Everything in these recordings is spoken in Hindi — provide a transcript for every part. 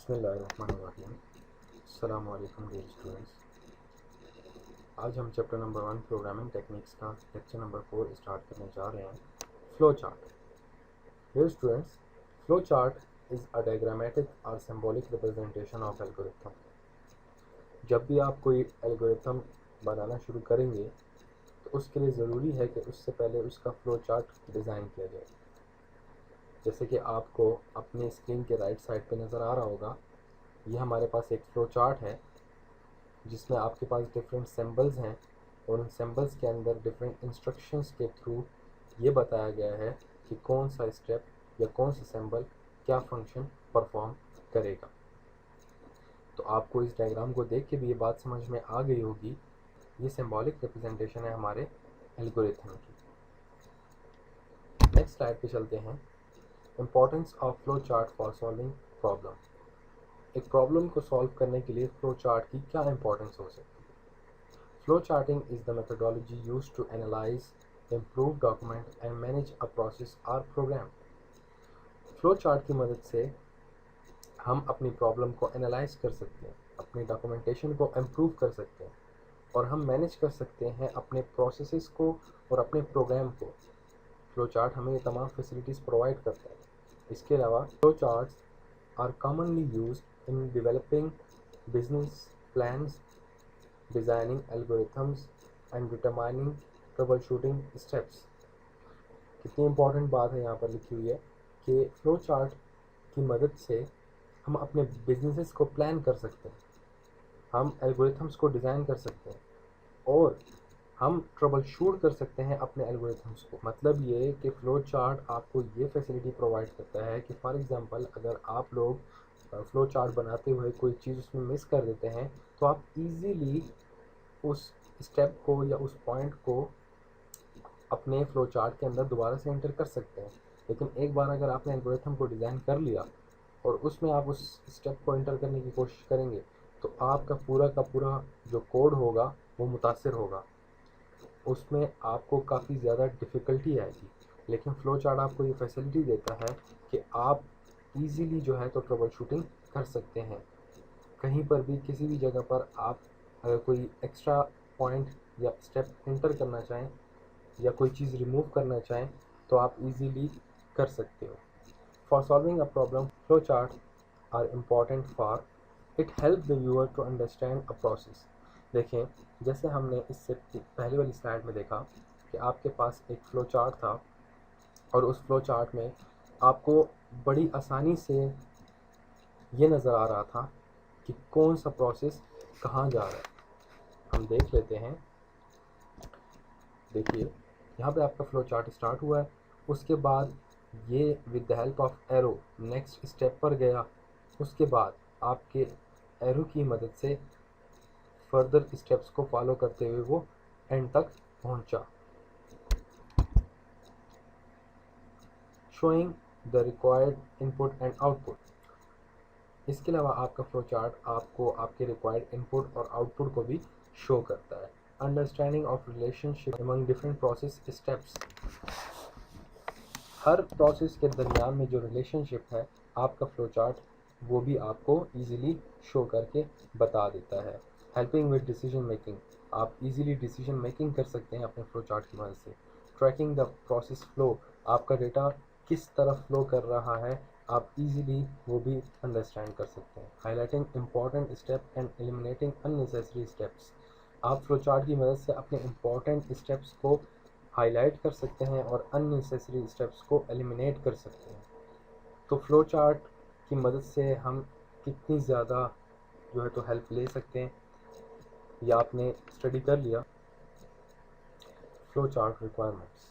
बिस्मिल्लाहिर्रहमानिर्रहीम। अस्सलाम वालेकुम डियर स्टूडेंट्स। आज हम चैप्टर नंबर 1 प्रोग्रामिंग टेक्निक्स का लेक्चर नंबर 4 स्टार्ट करने जा रहे हैं। Flow chart. Dear students, flow chart is a diagrammatic और सिंबॉलिक रिप्रेजेंटेशन ऑफ एल्गोरिथम। जब भी आप कोई एल्गोरिथम बनाना शुरू करेंगे तो उसके लिए ज़रूरी है कि उससे पहले उसका फ्लो चार्ट डिज़ाइन किया जाए। जैसे कि आपको अपने स्क्रीन के राइट साइड पे नज़र आ रहा होगा, ये हमारे पास एक फ्लो चार्ट है जिसमें आपके पास डिफरेंट सिंबल्स हैं और उन सिंबल्स के अंदर डिफरेंट इंस्ट्रक्शंस के थ्रू ये बताया गया है कि कौन सा स्टेप या कौन सा सिंबल क्या फंक्शन परफॉर्म करेगा। तो आपको इस डायग्राम को देख के भी ये बात समझ में आ गई होगी, ये सिंबॉलिक रिप्रेजेंटेशन है हमारे एल्गोरिथम की। नेक्स्ट स्लाइड पे चलते हैं। Importance of flow chart for solving problem. एक प्रॉब्लम को सॉल्व करने के लिए फ्लो चार्ट की क्या इंपॉर्टेंस हो सकती है। Flow charting is the methodology used to analyse, improve, document and manage a process और प्रोग्राम। फ्लो चार्ट की मदद से हम अपनी प्रॉब्लम को एनालाइज कर सकते हैं, अपनी डॉक्यूमेंटेशन को इम्प्रूव कर सकते हैं और हम मैनेज कर सकते हैं अपने प्रोसेसेस को और अपने प्रोग्राम को। फ्लो चार्ट हमें ये तमाम फैसिलिटीज़ प्रोवाइड करता है। इसके अलावा flow charts are commonly used in developing business plans, designing algorithms and determining troubleshooting steps। कितनी इम्पोर्टेंट बात है यहाँ पर लिखी हुई है कि फ्लो चार्ट की मदद से हम अपने बिजनेसेस को प्लान कर सकते हैं, हम एल्गोरिथम्स को डिज़ाइन कर सकते हैं और हम ट्रबल शूट कर सकते हैं अपने एल्गोरिथम्स को। मतलब ये कि फ़्लो चार्ट आपको ये फैसिलिटी प्रोवाइड करता है कि फॉर एग्जांपल अगर आप लोग फ़्लो चार्ट बनाते हुए कोई चीज़ उसमें मिस कर देते हैं तो आप इजीली उस स्टेप को या उस पॉइंट को अपने फ़्लो चार्ट के अंदर दोबारा से एंटर कर सकते हैं। लेकिन एक बार अगर आपने एल्गोरिथम को डिज़ाइन कर लिया और उसमें आप उस स्टेप को एंटर करने की कोशिश करेंगे तो आपका पूरा का पूरा जो कोड होगा वो मुतासिर होगा, उसमें आपको काफ़ी ज़्यादा डिफ़िकल्टी आएगी। लेकिन फ़्लो चार्ट आपको ये फैसिलिटी देता है कि आप इजीली जो है तो ट्रबल शूटिंग कर सकते हैं। कहीं पर भी किसी भी जगह पर आप अगर कोई एक्स्ट्रा पॉइंट या स्टेप एंटर करना चाहें या कोई चीज़ रिमूव करना चाहें तो आप इजीली कर सकते हो। For solving a problem, flow chart are important for it help the viewer to understand a process. देखें, जैसे हमने इससे पहले वाली स्लाइड में देखा कि आपके पास एक फ़्लो चार्ट था और उस फ़्लो चार्ट में आपको बड़ी आसानी से ये नज़र आ रहा था कि कौन सा प्रोसेस कहाँ जा रहा है। हम देख लेते हैं। देखिए, यहाँ पे आपका फ़्लो चार्ट स्टार्ट हुआ है, उसके बाद ये with the help of arrow next step पर गया, उसके बाद आपके एरो की मदद से फर्दर स्टेप्स को फॉलो करते हुए वो एंड तक पहुंचा, showing the required input and output. इसके अलावा आपका फ्लो चार्ट आपको आपके रिक्वायर्ड इनपुट और आउटपुट को भी शो करता है। Understanding of relationship among different process steps. Her process के दरमियान में जो रिलेशनशिप है आपका फ्लो चार्ट वो भी आपको इजीली शो करके बता देता है। हेल्पिंग विद डिसीजन मेकिंग, आप इजीली डिसीजन मेकिंग कर सकते हैं अपने फ्लो चार्ट की मदद से। ट्रैकिंग द प्रोसेस फ्लो, आपका डेटा किस तरफ फ्लो कर रहा है आप इजीली वो भी अंडरस्टैंड कर सकते हैं। Highlighting important step and eliminating unnecessary steps, आप फ्लो चार्ट की मदद से अपने इंपॉर्टेंट स्टेप्स को हाईलाइट कर सकते हैं और अननेसेसरी स्टेप्स को एलिमिनेट कर सकते हैं। तो फ्लो चार्ट की मदद से हम कितनी ज़्यादा जो है तो हेल्प ले सकते हैं, या आपने स्टडी कर लिया। Flow chart requirements.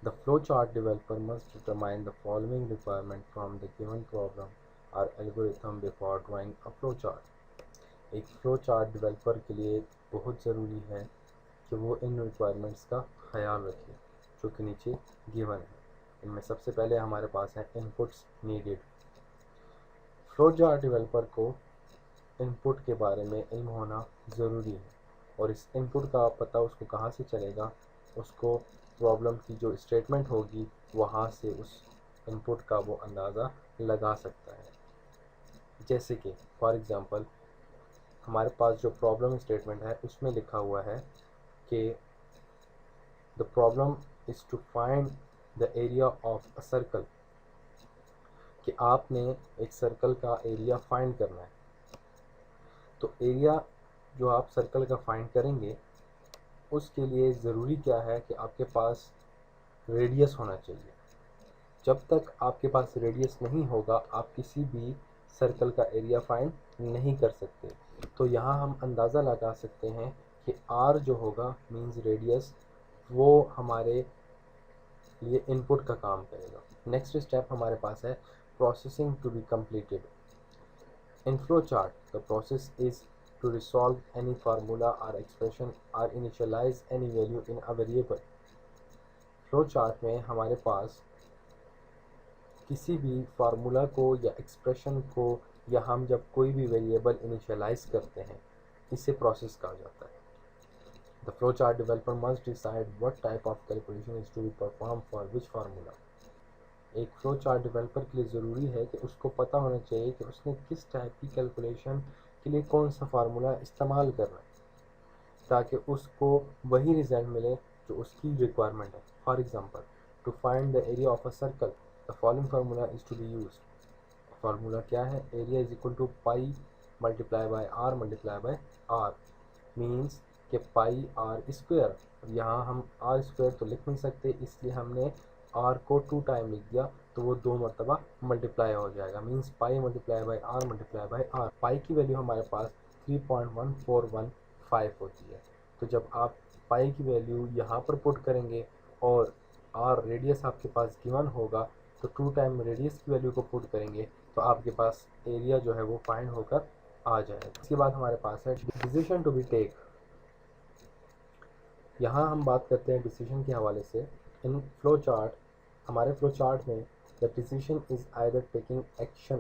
The flow chart developer must determine the following requirement from the given problem or algorithm before drawing a flow chart. एक फ्लो चार्ट डेवलपर के लिए बहुत ज़रूरी है कि वो इन रिक्वायरमेंट्स का ख्याल रखे जो कि नीचे गिवन है। इनमें सबसे पहले हमारे पास है inputs needed. Flow chart developer को इनपुट के बारे में इल्म होना ज़रूरी है और इस इनपुट का पता उसको कहाँ से चलेगा, उसको प्रॉब्लम की जो स्टेटमेंट होगी वहाँ से उस इनपुट का वो अंदाज़ा लगा सकता है। जैसे कि फॉर एग्ज़ाम्पल हमारे पास जो प्रॉब्लम स्टेटमेंट है उसमें लिखा हुआ है कि the problem is to find the area of a circle, कि आपने एक सर्कल का एरिया फाइंड करना है। तो एरिया जो आप सर्कल का फाइंड करेंगे उसके लिए ज़रूरी क्या है कि आपके पास रेडियस होना चाहिए। जब तक आपके पास रेडियस नहीं होगा आप किसी भी सर्कल का एरिया फाइंड नहीं कर सकते। तो यहाँ हम अंदाज़ा लगा सकते हैं कि r जो होगा मींस रेडियस, वो हमारे लिए इनपुट का काम करेगा। नेक्स्ट स्टेप हमारे पास है processing to be completed. In flowchart, the process is to resolve any formula or expression or initialize any value in a variable. Flowchart में हमारे पास किसी भी फार्मूला को या एक्सप्रेशन को या हम जब कोई भी वेरिएबल इनिशियलाइज करते हैं इसे प्रोसेस कहा जाता है। The flowchart developer must decide what type of calculation is to be performed for which formula. एक फ्लो चार्ट डेवलपर के लिए ज़रूरी है कि उसको पता होना चाहिए कि उसने किस टाइप की कैलकुलेशन के लिए कौन सा फार्मूला इस्तेमाल करना है, ताकि उसको वही रिजल्ट मिले जो उसकी रिक्वायरमेंट है। For example, to find the area of a circle the following formula is to be used. Formula क्या है? Area is equal to pi multiply by are multiply by r, means कि पाई आर स्क्वायर। यहाँ हम आर स्क्वायर तो लिख नहीं सकते, इसलिए हमने आर को 2 टाइम लिख दिया, तो वो 2 मरतबा मल्टीप्लाई हो जाएगा, means pi multiply by are multiply by R. Pi की वैल्यू हमारे पास 3.1415 होती है। तो जब आप पाई की वैल्यू यहाँ पर पुट करेंगे और आर रेडियस आपके पास गिवन होगा, तो 2 टाइम रेडियस की वैल्यू को पुट करेंगे तो आपके पास एरिया जो है वो फाइंड होकर आ जाएगा। इसके बाद हमारे पास है डिसीजन टू बी टेक। यहाँ हम बात करते हैं डिसीजन के हवाले से। इन फ्लो चार्ट, हमारे फ्लो चार्ट में the decision is either taking action,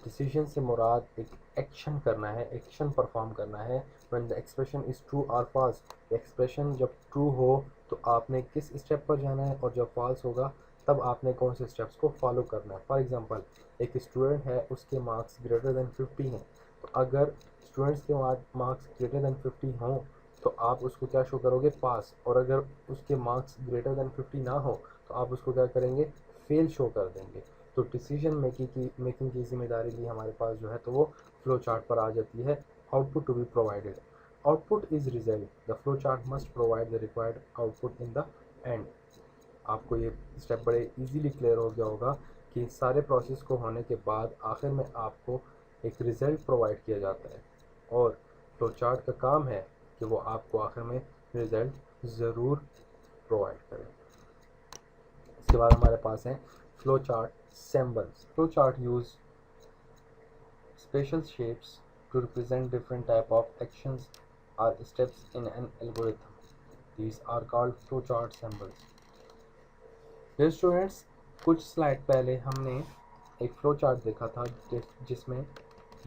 decision से मुराद एक एक्शन करना है, एक्शन परफॉर्म करना है। When the expression is true और फॉल्स, एक्सप्रेशन जब ट्रू हो तो आपने किस स्टेप पर जाना है और जब फॉल्स होगा तब आपने कौन से स्टेप्स को फॉलो करना है। फॉर एग्जांपल, एक स्टूडेंट है, उसके मार्क्स ग्रेटर दैन 50 हैं, तो अगर स्टूडेंट्स के मार्क्स ग्रेटर दैन 50 हों तो आप उसको क्या शो करोगे? पास। और अगर उसके मार्क्स ग्रेटर दैन 50 ना हो तो आप उसको क्या करेंगे? फेल शो कर देंगे। तो डिसीजन मेकिंग की जिम्मेदारी भी हमारे पास जो है तो वो फ्लो चार्ट पर आ जाती है। Output to be provided, output is result, the flow chart must provide the required output in the end. आपको ये स्टेप बड़े इजीली क्लियर हो गया होगा कि सारे प्रोसेस को होने के बाद आखिर में आपको एक रिज़ल्ट प्रोवाइड किया जाता है और फ्लो चार्ट का काम है कि वो आपको आखिर में रिज़ल्ट ज़रूर प्रोवाइड करें। इसके बाद हमारे पास है flow chart symbols. Flow chart use special shapes to represent different type of actions or steps in an algorithm. These are called flow chart symbols. Dear students, कुछ स्लाइड पहले हमने एक फ्लो चार्ट देखा था जिसमें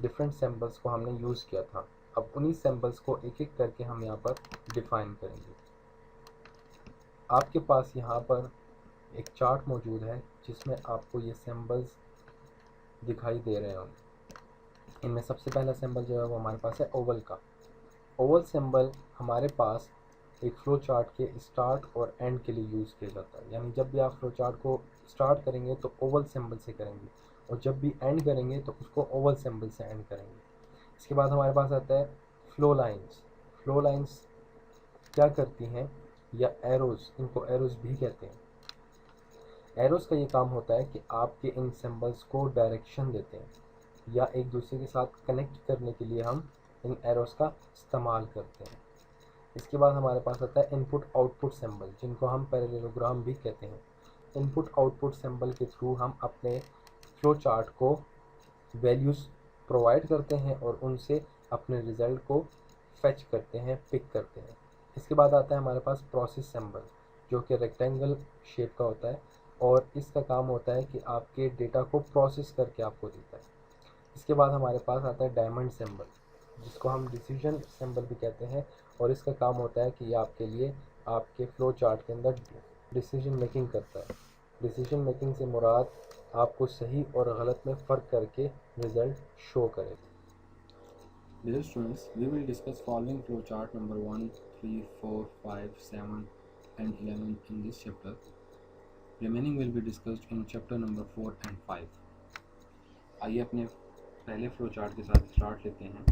डिफरेंट सिंबल्स को हमने यूज़ किया था। अब उन्हीं सिंबल्स को एक एक करके हम यहाँ पर डिफाइन करेंगे। आपके पास यहाँ पर एक चार्ट मौजूद है जिसमें आपको ये सिंबल्स दिखाई दे रहे होंगे। इनमें सबसे पहला सिंबल जो है वो हमारे पास है ओवल का। ओवल सिंबल हमारे पास एक फ्लो चार्ट के स्टार्ट और एंड के लिए यूज़ किया जाता है, यानी जब भी आप फ्लो चार्ट को स्टार्ट करेंगे तो ओवल सिंबल से करेंगे और जब भी एंड करेंगे तो उसको ओवल सिंबल से एंड करेंगे। इसके बाद हमारे पास आता है फ्लो लाइंस। फ्लो लाइंस क्या करती हैं, या एरोज़, इनको एरोज़ भी कहते हैं। एरोज़ का ये काम होता है कि आपके इन सिंबल्स को डायरेक्शन देते हैं या एक दूसरे के साथ कनेक्ट करने के लिए हम इन एरोज़ का इस्तेमाल करते हैं। इसके बाद हमारे पास आता है इनपुट आउटपुट सिंबल, जिनको हम पैरेललोग्राम भी कहते हैं। इनपुट आउटपुट सिंबल के थ्रू हम अपने फ्लो चार्ट को वैल्यूज़ प्रोवाइड करते हैं और उनसे अपने रिज़ल्ट को फेच करते हैं, पिक करते हैं। इसके बाद आता है हमारे पास प्रोसेस सिंबल, जो कि रेक्टेंगल शेप का होता है और इसका काम होता है कि आपके डेटा को प्रोसेस करके आपको देता है। इसके बाद हमारे पास आता है डायमंड सिंबल, जिसको हम डिसीजन सिंबल भी कहते हैं और इसका काम होता है कि ये आपके लिए आपके फ्लो चार्ट के अंदर डिसीजन मेकिंग करता है। डिसीजन मेकिंग से मुराद आपको सही और गलत में फ़र्क करके रिज़ल्ट शो करे। Dear students, we will discuss following flowchart number 1, 3, 4, 5, 7 and 11 in this chapter. Remaining will be discussed in chapter number 4 and 5. आइए अपने पहले flowchart के साथ स्टार्ट लेते हैं।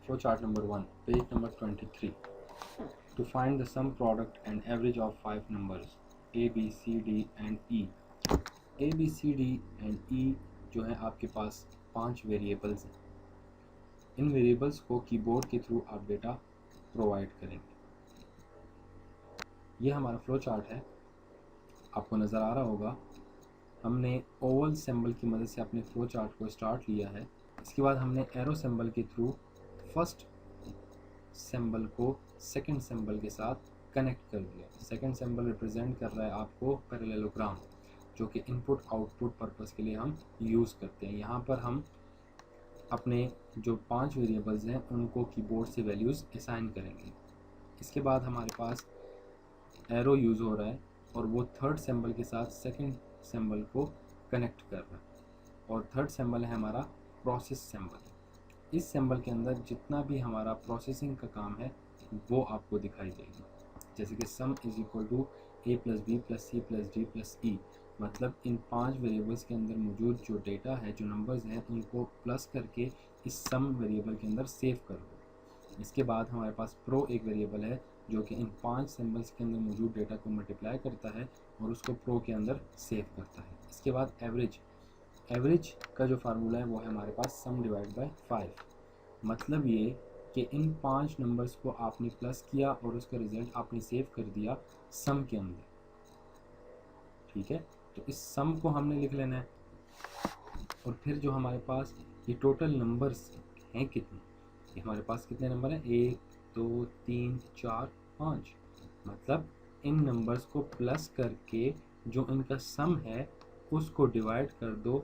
Flowchart number 1, page number 23. To find the sum product and average of 5 numbers A, B, C, D and E. A, B, C, D and E जो है आपके पास 5 वेरिएबल्स हैं। इन वेरिएबल्स को कीबोर्ड के थ्रू आप डेटा प्रोवाइड करेंगे। ये हमारा फ्लो चार्ट है, आपको नज़र आ रहा होगा। हमने ओवल सिंबल की मदद से अपने फ्लो चार्ट को स्टार्ट लिया है। इसके बाद हमने एरो सिंबल के थ्रू फर्स्ट सिंबल को सेकंड सिंबल के साथ कनेक्ट कर दिया। सेकंड सिंबल रिप्रेजेंट कर रहा है आपको पैरेललोग्राम, जो कि इनपुट आउटपुट पर्पस के लिए हम यूज़ करते हैं। यहाँ पर हम अपने जो 5 वेरिएबल्स हैं उनको कीबोर्ड से वैल्यूज़ असाइन करेंगे। इसके बाद हमारे पास एरो यूज़ हो रहा है और वो थर्ड सिंबल के साथ सेकंड सिंबल को कनेक्ट कर रहा है। और थर्ड सिंबल है हमारा प्रोसेस सिंबल। इस सिंबल के अंदर जितना भी हमारा प्रोसेसिंग का काम है वो आपको दिखाई देगा। जैसे कि sum is equal to a plus B plus C plus D plus E, मतलब इन 5 वेरिएबल्स के अंदर मौजूद जो डेटा है, जो नंबर्स हैं, उनको प्लस करके इस सम वेरिएबल के अंदर सेव कर दो। इसके बाद हमारे पास प्रो एक वेरिएबल है जो कि इन 5 सिंबल्स के अंदर मौजूद डेटा को मल्टीप्लाई करता है और उसको प्रो के अंदर सेव करता है। इसके बाद एवरेज का जो फार्मूला है वो है हमारे पास सम डिवाइड बाय 5, मतलब ये कि इन 5 नंबर्स को आपने प्लस किया और उसका रिजल्ट आपने सेव कर दिया सम के अंदर। ठीक है, तो इस सम को हमने लिख लेना है। और फिर जो हमारे पास ये टोटल नंबर्स हैं कितने, ये हमारे पास कितने नंबर हैं, 1 2 3 4 5, मतलब इन नंबर्स को प्लस करके जो इनका सम है उसको डिवाइड कर दो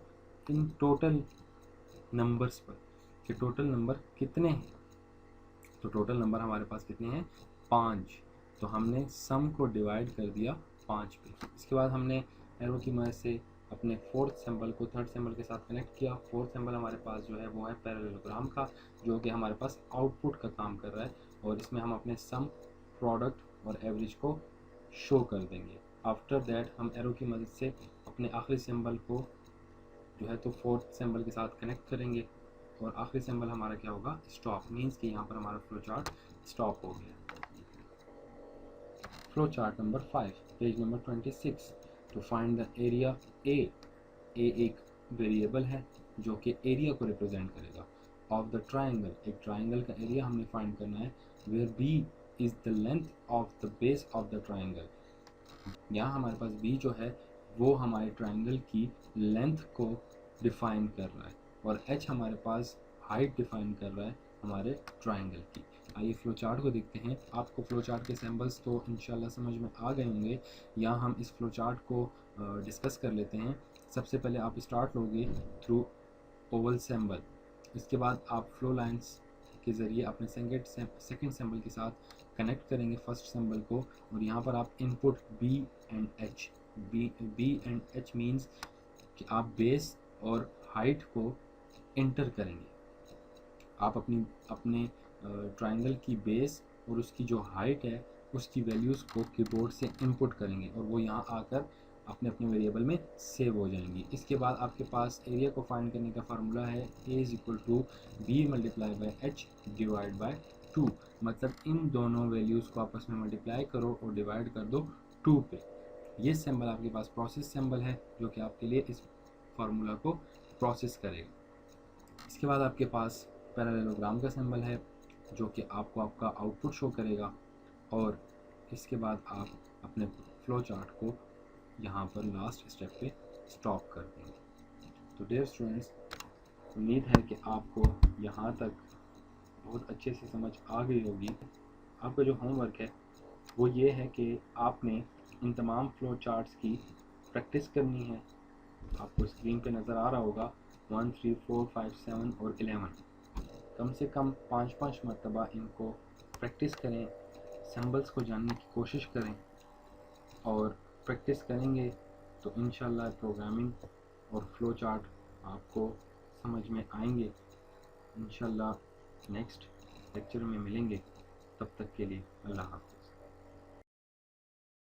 इन टोटल नंबर्स पर कि टोटल नंबर कितने हैं। तो टोटल नंबर हमारे पास कितने हैं, 5। तो हमने सम को डिवाइड कर दिया 5 पे। इसके बाद हमने एरो की मदद से अपने फोर्थ सिंबल को थर्ड सिंबल के साथ कनेक्ट किया। फोर्थ सिंबल हमारे पास जो है वो है पैरेललोग्राम का, जो कि हमारे पास आउटपुट का काम कर रहा है और इसमें हम अपने सम, प्रोडक्ट और एवरेज को शो कर देंगे। आफ्टर दैट हम एरो की मदद से अपने आखिरी सिंबल को जो है तो फोर्थ सिंबल के साथ कनेक्ट करेंगे और आखिरी सिंबल हमारा क्या होगा, स्टॉप, मीन्स कि यहाँ पर हमारा फ्लो चार्ट स्टॉप हो गया। Flow chart number 5, page number 26। To find the area a एक वेरिएबल है जो कि एरिया को रिप्रेजेंट करेगा ऑफ द ट्राइंगल। एक ट्राइंगल का एरिया हमने फाइंड करना है। Where b is the length of the base of the triangle. यहाँ हमारे पास बी जो है वो हमारे ट्राइंगल की लेंथ को डिफाइन कर रहा है और एच हमारे पास हाइट डिफाइन कर रहा है हमारे ट्राइंगल की। आइए फ्लो चार्ट को देखते हैं। आपको फ्लो चार्ट के सिंबल्स तो इंशाल्लाह समझ में आ गए होंगे। यहाँ हम इस फ्लो चार्ट को डिस्कस कर लेते हैं। सबसे पहले आप स्टार्ट लोगे थ्रू ओवल सिंबल, इसके बाद आप फ्लो लाइंस के ज़रिए अपने सेकंड सिंबल के साथ कनेक्ट करेंगे फर्स्ट सिंबल को और यहाँ पर आप input b and h, b and h means कि आप बेस और हाइट को इंटर करेंगे। आप अपने ट्राइंगल की बेस और उसकी जो हाइट है उसकी वैल्यूज़ को कीबोर्ड से इनपुट करेंगे और वो यहाँ आकर अपने अपने वेरिएबल में सेव हो जाएंगी। इसके बाद आपके पास एरिया को फाइंड करने का फार्मूला है A is equal to B multiply by H divide by 2, मतलब इन दोनों वैल्यूज़ को आपस में मल्टीप्लाई करो और डिवाइड कर दो 2 पे। ये सिंबल आपके पास प्रोसेस सिंबल है जो कि आपके लिए इस फार्मूला को प्रोसेस करेगा। इसके बाद आपके पास पैरेललोग्राम का सिंबल है जो कि आपको आपका आउटपुट शो करेगा और इसके बाद आप अपने फ्लो चार्ट को यहाँ पर लास्ट स्टेप पे स्टॉप कर देंगे। तो डियर स्टूडेंट्स, उम्मीद है कि आपको यहाँ तक बहुत अच्छे से समझ आ गई होगी। आपका जो होमवर्क है वो ये है कि आपने इन तमाम फ्लो चार्ट्स की प्रैक्टिस करनी है। आपको स्क्रीन पे नज़र आ रहा होगा 1 3 4 5 7 और 11। कम से कम 5-5 मरतबा इनको प्रैक्टिस करें, सिंबल्स को जानने की कोशिश करें और प्रैक्टिस करेंगे तो इंशाल्लाह प्रोग्रामिंग और फ्लो चार्ट आपको समझ में आएंगे। इंशाल्लाह नेक्स्ट लेक्चर में मिलेंगे, तब तक के लिए अल्लाह हाफ़िज़।